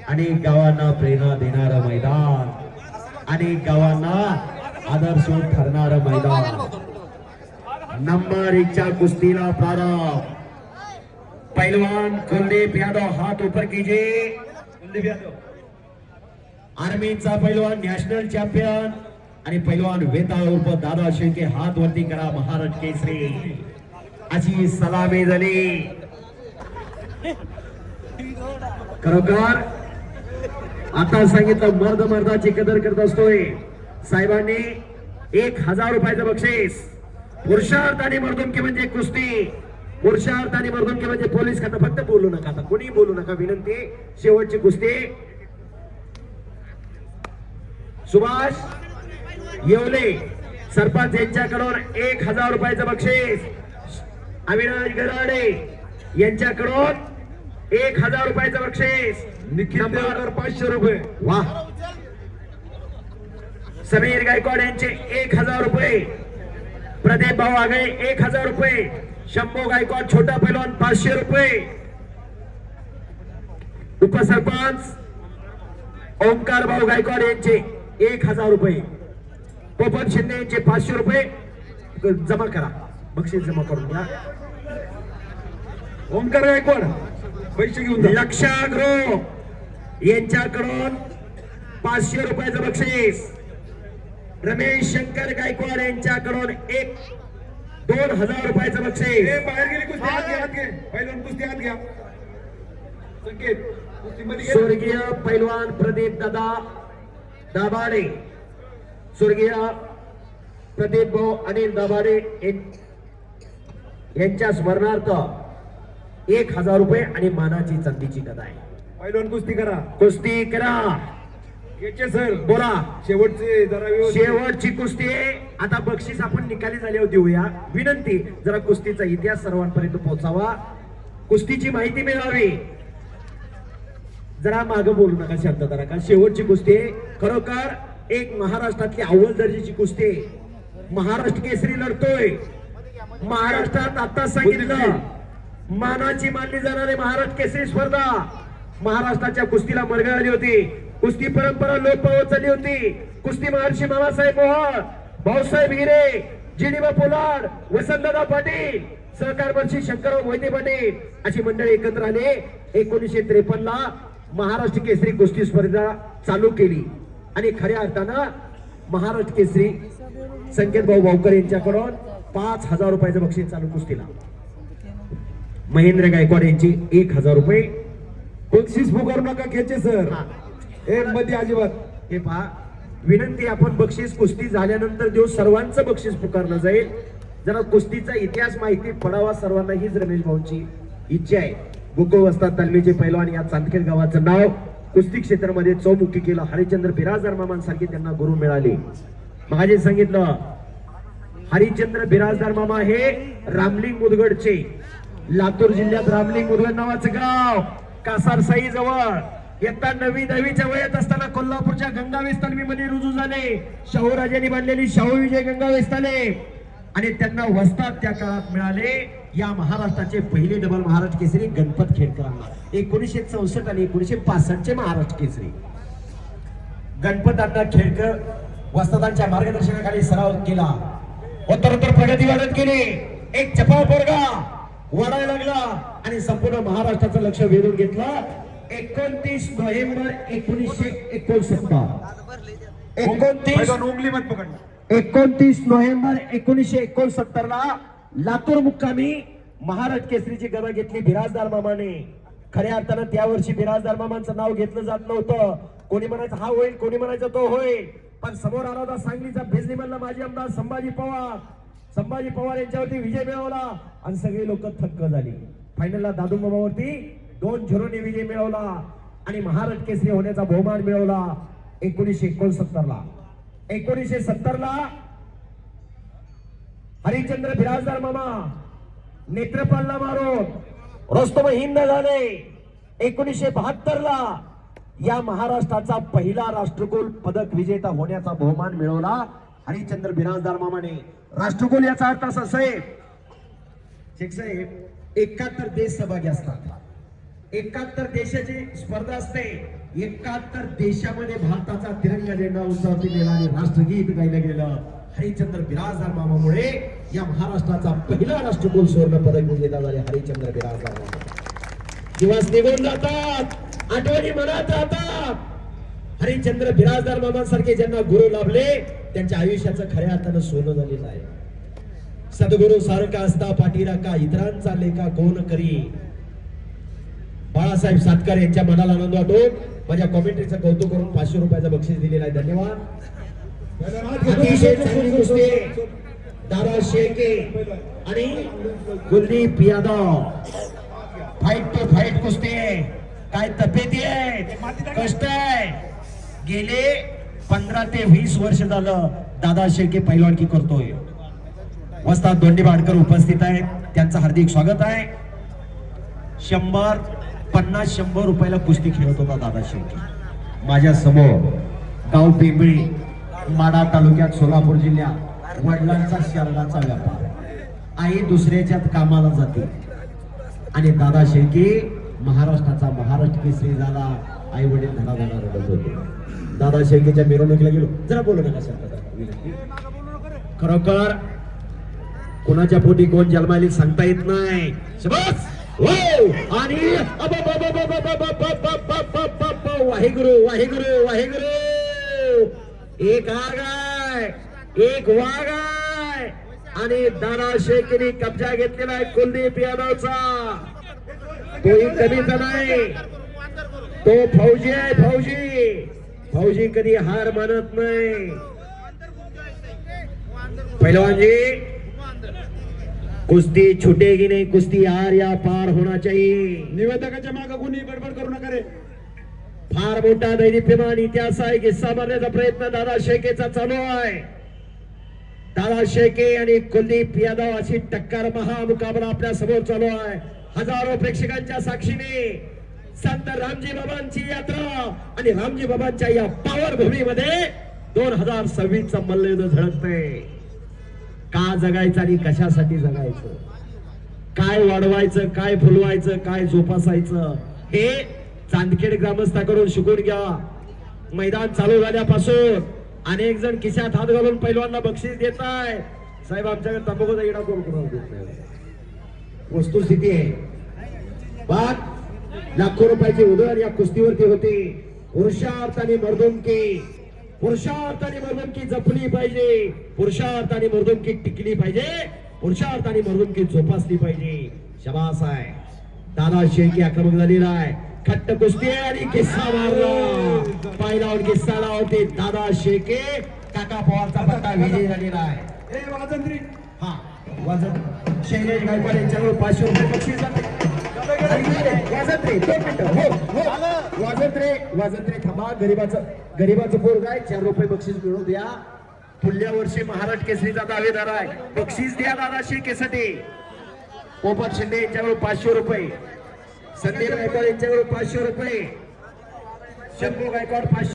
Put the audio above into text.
आणि गावांना प्रेरणा देणारं मैदान आणि गावांना आदर्श ठरणारं मैदान। नंबर 1 च्या कुस्तीला प्रारंभ। पहलवान कुलदीप यादव हाथ ऊपर कीजिए। कुलदीप यादव आर्मीचा पहलवान, नॅशनल चॅम्पियन आणि पहलवान वेताळ उर्फ दादा शेळके हात वरती करा। महाराष्ट्र केसरी अशी सलामी झाली। खरोखर आता सांगितलं मर्द मर्दाची कदर करत असतोय। साहेबांनी 1000 रुपयाचं बक्षीस। पुरुषार्थ आणि मर्दुमकी म्हणजे कुस्ती, पुरुषार्थ आणि मर्दुमकी म्हणजे पोलीस खातं। फक्त बोलू नका, आता कोणी बोलू नका विनंती। शेवटची कुस्ती सुभाष येवले सरपंच यांच्याकडून 1000 रुपयाचं बक्षीस। अविनाश गराडे यांच्याकडून 1000 रुपयाचं बक्षीस। निखिल देवकर 500 रुपये। वाह। समीर गायकवाड यांचे 1000 रुपये। प्रदीप भाऊ आगळे 1000 रुपये। शंभू गायकवाड छोटा पैलवान 500 रुपये। उपसरपंच ओंकार भाऊ गायकवाड यांचे 1000 रुपये। पोपट शिंदे यांचे 500 रुपये जमा करा, बक्षीस जमा करून घ्या। ओंकार गायकवाड पैसे घेऊन जा। लक्षा ग्रुप यांच्याकडून 500 रुपयाचं बक्षीस। रमेश शंकर गायकवाड यांच्याकडून 2000 रुपयाचं बक्षीस। बाहेर गेली कुस्ती, हात घे पैलवान, कुस्ती हात घ्या। संकेत कुस्तीमध्ये स्वर्गीय पैलवान प्रदीप दादा दाभाडे, स्वर्गीय प्रदीप भाऊ अनिल दाभाडे यांच्या स्मरणार्थ 1000 रुपये आणि मानाची चांदीची गदा आहे। पैलवान कुस्ती करा, कुस्ती करा। सर बोला। शेवटची कुस्ती आहे। आता बक्षीस आपण निकाली झाल्यावर देऊया। विनंती जरा कुस्तीचा इतिहास सर्वांपर्यंत पोहोचावा, कुस्तीची माहिती मिळावी। जरा मागे बोलू नका, शांत जरा का। शेवटची कुस्ती खरोखर एक महाराष्ट्रातली अव्वल दर्जाची कुस्ती। महाराष्ट्र केसरी लढतोय। महाराष्ट्रात आता सांगितलं मानाची मानली जाणारी महाराष्ट्र केसरी स्पर्धा महाराष्ट्राच्या कुस्तीला मरगळ आली होती। कुस्ती परंपरा लोप पावत चालली होती। कुस्ती महर्षी बाळासाहेब मोहन, भाऊसाहेब हिरे, जिनिबा पोलाड, वसंतदादा पाटील, सहकार महर्षी शंकरराव मोहिते पाटील अशी मंडळी एकत्र आले। 1953 ला महाराष्ट्र केसरी कुस्ती स्पर्धा चालू केली आणि खऱ्या अर्थानं महाराष्ट्र केसरी संकेत भाऊ भाऊकर यांच्याकडून 5000 रुपयाचं बक्षीस चालू कुस्तीला। महेंद्र गायकवाड यांची 1000 रुपये। बक्षीस पुकारू नका खेचे सर, एक मध्ये अजिबात। हे पहा विनंती, आपण बक्षीस कुस्ती झाल्यानंतर देऊ, सर्वांचं बक्षीस पुकारलं जाईल। जरा कुस्तीचा इतिहास माहिती पडावा सर्वांना, हीच रमेश भाऊंची इच्छा आहे। गोकुळवस्ता तालमीचे पैलवान या चांदखेड गावाचं नाव कुस्ती क्षेत्रामध्ये चौमुखी केलं। हरिश्चंद्र बिराजदार मामांसारखे त्यांना गुरु मिळाले। माझे सांगितलं हरिश्चंद्र बिराजदार मामा हे रामलिंग मुदगडचे, लातूर जिल्ह्यात रामलिंग मुदगड नावाचं गाव, कासारसाई जवळ। इयत्ता 9वी 10वीच्या वयात असताना कोल्हापूरच्या गंगावेस तालमीमध्ये रुजू झाले। शाहू राजांनी बांधलेली शाहू विजय गंगावेस तालीम आणि त्यांना वस्ताद त्या काळात मिळाले या महाराष्ट्राचे पहिले डबल महाराष्ट्र केसरी गणपत खेडकरांना। 1964 आणि 1965 चे महाराष्ट्र केसरी गणपत अण्णा खेडकर वस्तादांच्या मार्गदर्शनाखाली सराव केला। उत्तरोत्तर प्रगती वाढत गेली। एक चपाव पोरगा वाढायला लागला आणि संपूर्ण महाराष्ट्राचं लक्ष वेधून घेतलं। 29 नोव्हेंबर 1969 29 नोव्हेंबर 1969 ला लातूर मुक्कामी महाराष्ट्र केसरीची गदा घेतली बिराजदार मामाने। खऱ्या अर्थानं त्या वर्षी बिराजदार मामांचं नाव घेतलं जात नव्हतं। कोणी म्हणायचं हा होईल, कोणी म्हणायचं तो होईल, पण समोर आला होता सांगलीचा भेजनीमधला माजी आमदार संभाजी पवार। संभाजी पवार यांच्यावरती विजय मिळवला आणि सगळी लोक थक्क झाली। फायनलला दादू मामावरती 2-0 ने विजय मिळवला आणि महाराष्ट्र केसरी होण्याचा बहुमान मिळवला 1969 ला। 1970 ला हरिश्चंद्र बिराजदार मामा नेत्रपालला मारून रोस्तम हिंद झाले। 1972 ला या महाराष्ट्राचा पहिला राष्ट्रकुल पदक विजेता होण्याचा बहुमान मिळवला हरिश्चंद्र बिराजदार मामाने। राष्ट्रकुल याचा अर्थ असा आहे शेख साहेब 71 देश सहभागी असतात। 71 देशाची स्पर्धा असते. 71 देशामध्ये भारताचा तिरंगा झेंडा उंचावती गेला आणि राष्ट्रगीत गायलं गेलं. हरिश्चंद्र बिराजदार मामामुळे या महाराष्ट्राचा पहिला राष्ट्रकुल सुवर्ण पदक विजेता झाले हरिश्चंद्र बिराजदार मामा. दिवस निघून जातात, आठवणी मनात राहतात. हरिश्चंद्र बिराजदार मामांसारखे ज्यांना गुरु लाभले त्यांच्या आयुष्याचं खऱ्या अर्थानं सोनं झालेलं आहे. सद्गुरु सारखा असता पाठीराखा इतरांचा लेखा कोण करी. बाळासाहेब सातकर यांच्या मनाला आनंद वाटून माझ्या कॉमेंट्रीचं कौतुक करून 500 रुपयाचं बक्षीस दिलेलं आहे. धन्यवाद. अतिशय चांगली कुस्ती दादा शेळके आणि Kuldeep Yadav. Fight to fight कुस्ती. काय तब्येती आहे, कष्ट आहे. गेले 15 ते 20 वर्ष झालं दादा शेळके पैलवानकी करतोय. वस्ताद दोंडीबाडकर उपस्थित आहेत, त्यांचं हार्दिक स्वागत आहे. 150 रुपयाला कुस्ती खेळत होता दादा शेळके. माझ्या समोर गाव पिंपळी माडा तालुक्यात सोलापूर जिल्ह्यात वडिलांचा शरणाचा व्यापार. आई दुसऱ्याच्यात कामाला जाते आणि दादा शेळके महाराष्ट्राचा महाराष्ट्र केसरी झाला. आई वडील धडाधडा रडत होते. दादा शेळकेच्या मिरवणुकीला गेलो. जरा बोलू नका खरोखर कोणाच्या पोटी कोण जन्माली सांगता येत नाही. आणि वाहेगुरु वाहेगुरु वाहेगुरु. एक आग आहे, एक वाघ आहे आणि दादा शेळकेने कब्जा घेतलेला आहे कुलदीप यादवचा. तोही कमीचा नाही, तो फौजी आहे. फौजी फौजी कधी हार मानत नाही. पहलवानजी कुस्ती छुटेगी नहीं, कुस्ती हार या पार होना चाहिए. निवेदकाच्या मागे कोणी गडबड करू नका रे. फार मोठा दैदिप्यमान इतिहास आहे. किस्सा मारण्याचा प्रयत्न दादा शेळकेचा चालू आहे. दादा शेळके आणि कुलदीप यादव अशी टक्कर महामुकाबला आपल्या समोर चालू आहे. हजारो प्रेक्षकांच्या साक्षीने संत रामजी बाबांची यात्रा आणि रामजी बाबांच्या या पावर भूमीमध्ये 2026 चा मल्लयुद्ध झळकतंय. का जगायचं आणि कशासाठी जगायचं, काय वाढवायचं, काय फुलवायचं, काय जोपासायचं हे चांदखेड ग्रामस्थाकडून शिकून घ्या. मैदान चालू झाल्यापासून अनेक जण खिशात हात घालून पैलवांना बक्षीस देत आहे. साहेब आमच्याकडे तंबाखूचा इडा कोण कोणाला देत नाही. वस्तुस्थिती आहे. बात लाखो रुपयाची उधळ या कुस्तीवरती होती. पुरुषार्थ आणि मर्दुमकी, पुरुषार्थ आणि मर्दुमकी जपली पाहिजे. पुरुषार्थ आणि मर्दुमकी टिकली पाहिजे. पुरुषार्थ आणि मर्दुमकी जोपासली पाहिजे. शबास आहे. दादा शेळके आक्रमक झालेला आहे. खट्ट कुस्ती आणि किस्सा मारला. पायलावर किस्सा लावते दादा शेळके. काका पवारचा पट्टा विजयी झालेला आहे. हा वाजत शैलेश गायकवाड यांच्यावर 500 रुपये बक्षीस जाते. वाजत रे 2 मिनिटं. हो वाजत रे थांबा. गरीबाचं पोरग आहे. 4 रुपये बक्षीस मिळवू द्या. पुढल्या वर्षी महाराष्ट्र केसरीचा दावेदार आहे. बक्षीस द्या दादा शेळकेसाठी. पोपट शिंदे यांच्यावर 500 रुपये. संदीप गायकवाड यांच्यावर 500 रुपये. शंभू गायकवाड 500.